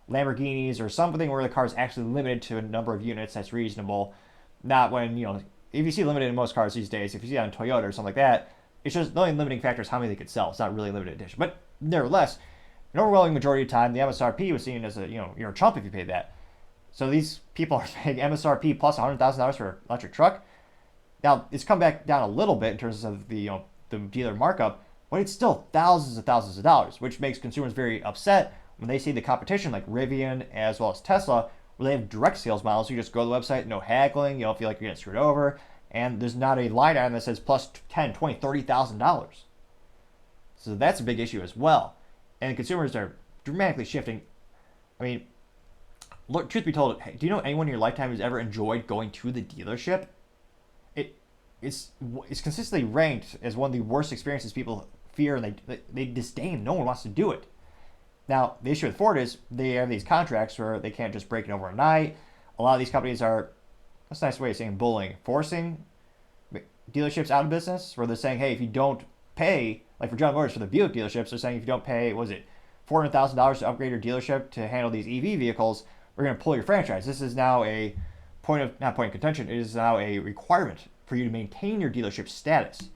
Lamborghinis or something where the car is actually limited to a number of units that's reasonable. Not when, if you see limited in most cars these days, if you see it on Toyota or something like that, it's just the only limiting factor is how many they could sell. It's not really a limited edition. But nevertheless, an overwhelming majority of the time, the MSRP was seen as you're a chump if you paid that. So these people are paying MSRP plus $100,000 for an electric truck. Now, it's come back down a little bit in terms of the dealer markup, but it's still thousands of dollars, which makes consumers very upset when they see the competition like Rivian as well as Tesla, where they have direct sales models. You just go to the website, no haggling, you don't feel like you're getting screwed over, and there's not a line item that says plus $10,000, $20,000, $30,000. So that's a big issue as well. And consumers are dramatically shifting. I mean, look, truth be told, do you know anyone in your lifetime who's ever enjoyed going to the dealership? It's consistently ranked as one of the worst experiences people fear and they disdain. No one wants to do it. Now, the issue with Ford is they have these contracts where they can't just break it overnight. A lot of these companies are, that's a nice way of saying bullying, forcing dealerships out of business, where they're saying, hey, if you don't pay, like for General Motors, for the Buick dealerships, they're saying if you don't pay, $400,000 to upgrade your dealership to handle these EV vehicles, we're going to pull your franchise. This is now a not point of contention, it is now a requirement for you to maintain your dealership status.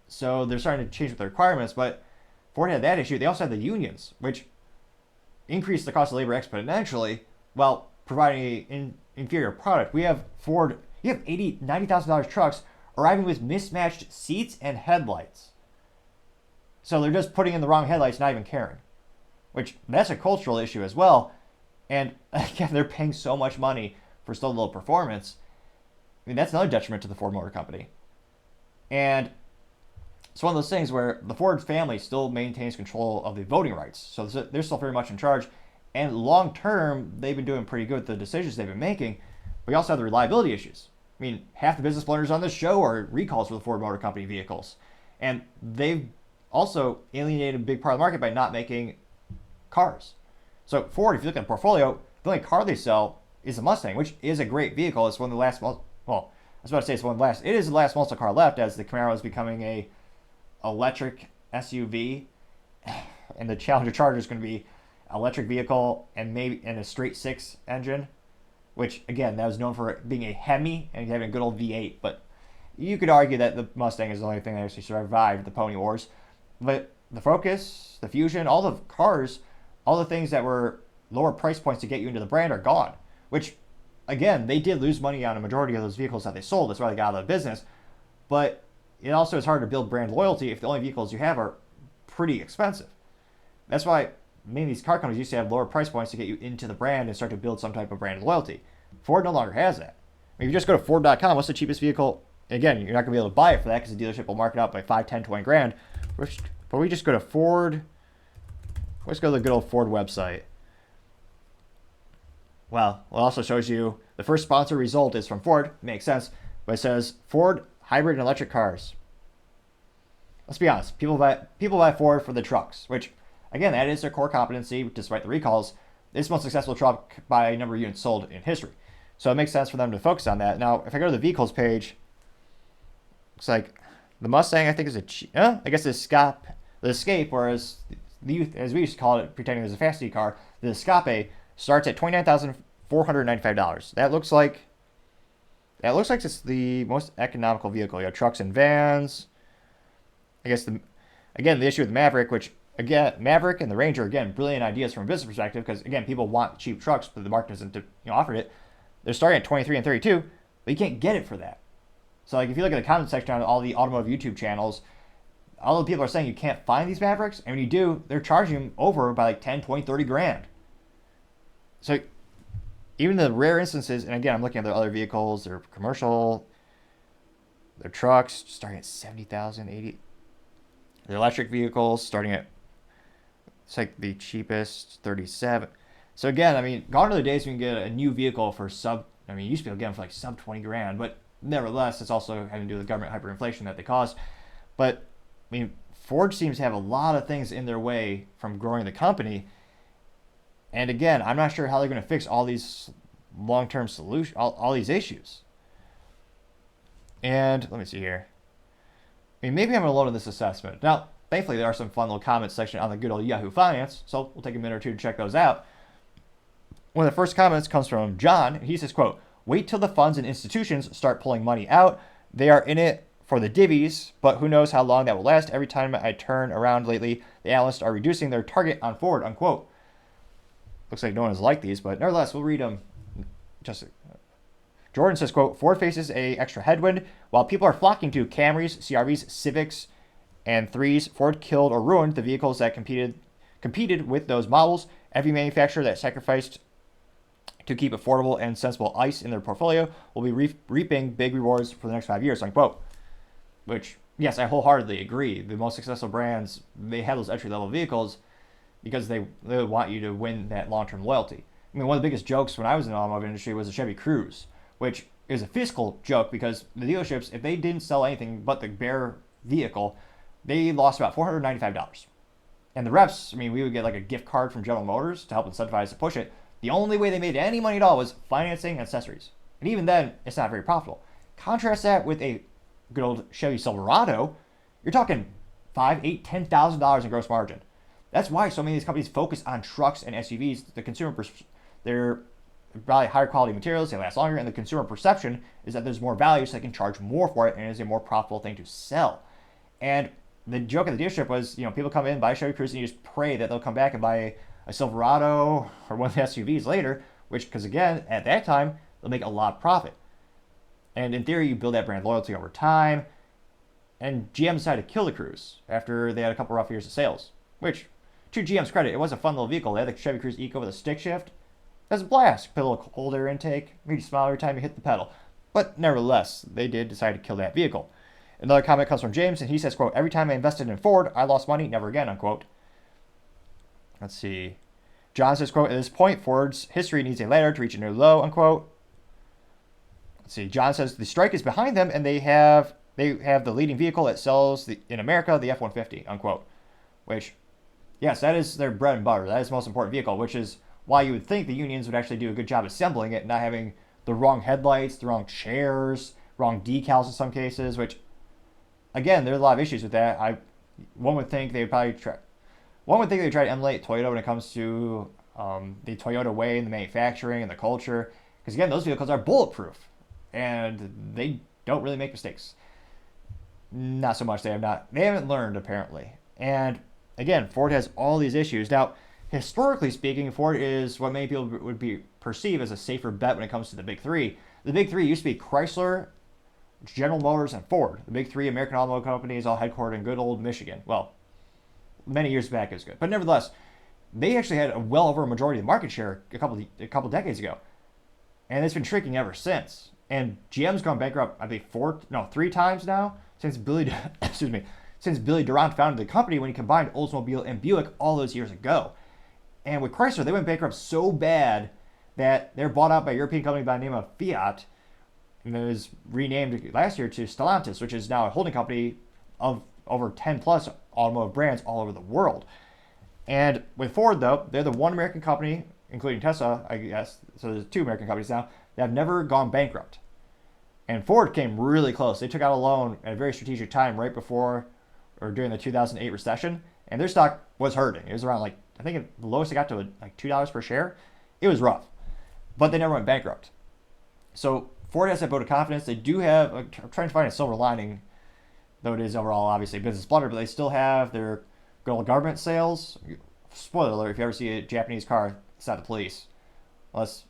So they're starting to change with the requirements, but Ford had that issue. They also had the unions, which increased the cost of labor exponentially while providing an inferior product. We have Ford, you have $80,000, $90,000 trucks arriving with mismatched seats and headlights. So they're just putting in the wrong headlights, not even caring. Which, that's a cultural issue as well. And again, they're paying so much money for so little performance. I mean, that's another detriment to the Ford Motor Company. And it's one of those things where the Ford family still maintains control of the voting rights. So they're still very much in charge. And long term, they've been doing pretty good with the decisions they've been making. But you also have the reliability issues. I mean, half the business blunders on this show are recalls for the Ford Motor Company vehicles. And they've also alienated a big part of the market by not making cars. So Ford, if you look at the portfolio, the only car they sell is the Mustang, which is a great vehicle. It's one of the last, well, I was about to say it's one of the last. It is the last muscle car left, as the Camaro is becoming a electric SUV, and the Challenger Charger is going to be an electric vehicle and maybe in a straight six engine, which again, that was known for being a Hemi and having a good old V8. But you could argue that the Mustang is the only thing that actually survived the Pony Wars. But the Focus, the Fusion, all the cars, all the things that were lower price points to get you into the brand are gone. Which, again, they did lose money on a majority of those vehicles that they sold. That's why they got out of the business. But it also is hard to build brand loyalty if the only vehicles you have are pretty expensive. That's why many of these car companies used to have lower price points to get you into the brand and start to build some type of brand loyalty. Ford no longer has that. I mean, if you just go to Ford.com, what's the cheapest vehicle? Again, you're not going to be able to buy it for that because the dealership will mark it up by 5, 10, 20 grand. But we just go to Ford. Let's go to the good old Ford website. Well, it also shows you the first sponsor result is from Ford. Makes sense. But it says Ford hybrid and electric cars. Let's be honest. People buy Ford for the trucks, which, again, that is their core competency, despite the recalls. It's the most successful truck by number of units sold in history. So it makes sense for them to focus on that. Now, if I go to the vehicles page, looks like the Mustang, I think, is I guess the Escape, whereas the youth, as we used to call it, pretending it was a fast car, the Escape starts at $29,495. That looks like it's the most economical vehicle. You have trucks and vans. I guess the issue with the Maverick, which again, Maverick and the Ranger, again, brilliant ideas from a business perspective, because again, people want cheap trucks, but the market doesn't offer it. They're starting at $23,000 and $32,000, but you can't get it for that. So like if you look at the comment section on all the automotive YouTube channels, all the people are saying you can't find these Mavericks, and when you do, they're charging them over by like 10, 20, 30 grand. So even the rare instances, and again, I'm looking at their other vehicles, their commercial, their trucks starting at 70,000, 80. Their electric vehicles starting at, it's like the cheapest, 37. So again, I mean, gone are the days when you can get a new vehicle for you used to be able to get them for like sub 20 grand, but nevertheless, it's also having to do with government hyperinflation that they caused. But I mean, Ford seems to have a lot of things in their way from growing the company. And again, I'm not sure how they're going to fix all these long-term solutions, all these issues. And let me see here. I mean, maybe I'm alone in this assessment. Now, thankfully, there are some fun little comments section on the good old Yahoo Finance, so we'll take a minute or two to check those out. One of the first comments comes from John, and he says, quote, "Wait till the funds and institutions start pulling money out. They are in it for the divvies, but who knows how long that will last. Every time I turn around lately, the analysts are reducing their target on Ford," unquote. Looks like no one has liked these, but nevertheless, we'll read them. Jordan says, quote, "Ford faces a extra headwind. While people are flocking to Camrys, CRVs, Civics, and 3s, Ford killed or ruined the vehicles that competed with those models. Every manufacturer that sacrificed to keep affordable and sensible ICE in their portfolio will be reaping big rewards for the next 5 years," unquote. Which, yes, I wholeheartedly agree. The most successful brands, they have those entry-level vehicles because they want you to win that long-term loyalty. I mean, one of the biggest jokes when I was in the automotive industry was the Chevy Cruze, which is a fiscal joke because the dealerships, if they didn't sell anything but the bare vehicle, they lost about $495. And the reps, I mean, we would get like a gift card from General Motors to help incentivize to push it. The only way they made any money at all was financing and accessories. And even then, it's not very profitable. Contrast that with a good old Chevy Silverado, you're talking $5,000, $8,000, $10,000 in gross margin. That's why so many of these companies focus on trucks and SUVs. They're probably higher quality materials, they last longer, and the consumer perception is that there's more value, so they can charge more for it, and it is a more profitable thing to sell. And the joke at the dealership was, people come in, buy a Chevy Cruze, and you just pray that they'll come back and buy a Silverado or one of the SUVs later, because again, at that time, they'll make a lot of profit. And in theory, you build that brand loyalty over time. And GM decided to kill the Cruze after they had a couple rough years of sales. Which, to GM's credit, it was a fun little vehicle. They had the Chevy Cruze Eco with a stick shift. That's a blast. Put a little cold air intake. Made you smile every time you hit the pedal. But nevertheless, they did decide to kill that vehicle. Another comment comes from James, and he says, quote, "Every time I invested in Ford, I lost money. Never again," unquote. Let's see. John says, quote, "At this point, Ford's history needs a ladder to reach a new low," unquote. Let's see. John says the strike is behind them, and they have the leading vehicle that sells in America, the F-150, unquote. Which, yes, that is their bread and butter. That is the most important vehicle, which is why you would think the unions would actually do a good job assembling it, not having the wrong headlights, the wrong chairs, wrong decals in some cases. Which, again, there's a lot of issues with that. One would think they would try to emulate Toyota when it comes to the Toyota way and the manufacturing and the culture. Because again, those vehicles are bulletproof, and they don't really make mistakes. Not so much. They haven't learned, apparently. And again, Ford has all these issues. Now, historically speaking, Ford is what many people would perceive as a safer bet when it comes to the big three. The big three used to be Chrysler, General Motors, and Ford. The big three American automobile companies all headquartered in good old Michigan. Well, many years back it was good. But nevertheless, they actually had well over a majority of the market share a couple decades ago. And it's been shrinking ever since. And GM's gone bankrupt, I think 3 times now since Billy Durant founded the company when he combined Oldsmobile and Buick all those years ago. And with Chrysler, they went bankrupt so bad that they're bought out by a European company by the name of Fiat, and it was renamed last year to Stellantis, which is now a holding company of over 10 plus automotive brands all over the world. And with Ford, though, they're the one American company, including Tesla, I guess, so there's 2 American companies now, that have never gone bankrupt. And Ford came really close. They took out a loan at a very strategic time right before or during the 2008 recession, and their stock was hurting. It was around I think the lowest it got to like $2 per share. It was rough, but they never went bankrupt. So Ford has that vote of confidence. They do have, I'm trying to find a silver lining, though it is overall obviously business blunder, but they still have their good old government sales. Spoiler alert, if you ever see a Japanese car, it's not the police. Unless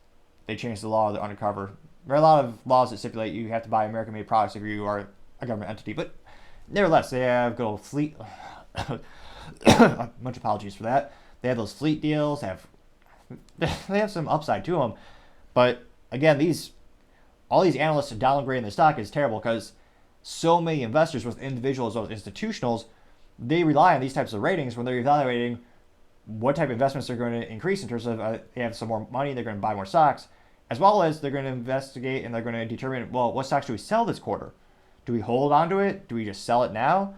they change the law, they're undercover. there are a lot of laws that stipulate you have to buy American-made products if you are a government entity. But nevertheless, they have good old fleet. Much apologies for that. They have those fleet deals. They have some upside to them. But again, all these analysts downgrading the stock is terrible because so many investors, both individuals or institutionals, they rely on these types of ratings when they're evaluating what type of investments they're going to increase in terms of they have some more money, they're going to buy more stocks, as well as they're going to investigate and they're going to determine, well, what stocks do we sell this quarter? Do we hold on to it? Do we just sell it now?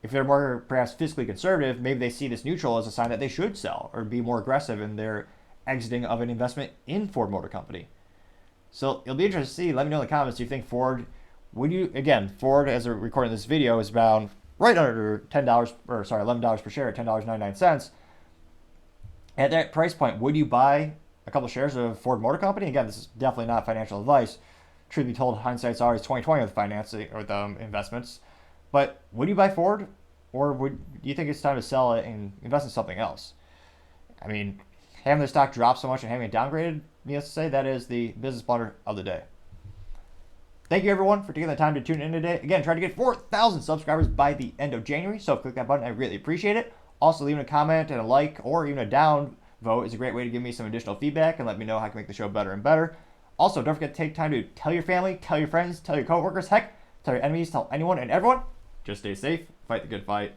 If they're more perhaps fiscally conservative, maybe they see this neutral as a sign that they should sell or be more aggressive in their exiting of an investment in Ford Motor Company. So it'll be interesting to see. Let me know in the comments. Do you think Ford, Ford, as we're recording this video, is bound right under $11 per share at $10.99. At that price point, would you buy a couple shares of Ford Motor Company? Again, this is definitely not financial advice. Truth be told, hindsight's always 20/20 with financing or with investments. But would you buy Ford, or do you think it's time to sell it and invest in something else? I mean, having the stock drop so much and having it downgraded, needless to say, that is the business blunder of the day. Thank you, everyone, for taking the time to tune in today. Again, trying to get 4,000 subscribers by the end of January, so click that button. I really appreciate it. Also, leaving a comment and a like or even a down vote is a great way to give me some additional feedback and let me know how I can make the show better and better. Also, don't forget to take time to tell your family, tell your friends, tell your coworkers, heck, tell your enemies, tell anyone and everyone. Just stay safe, fight the good fight.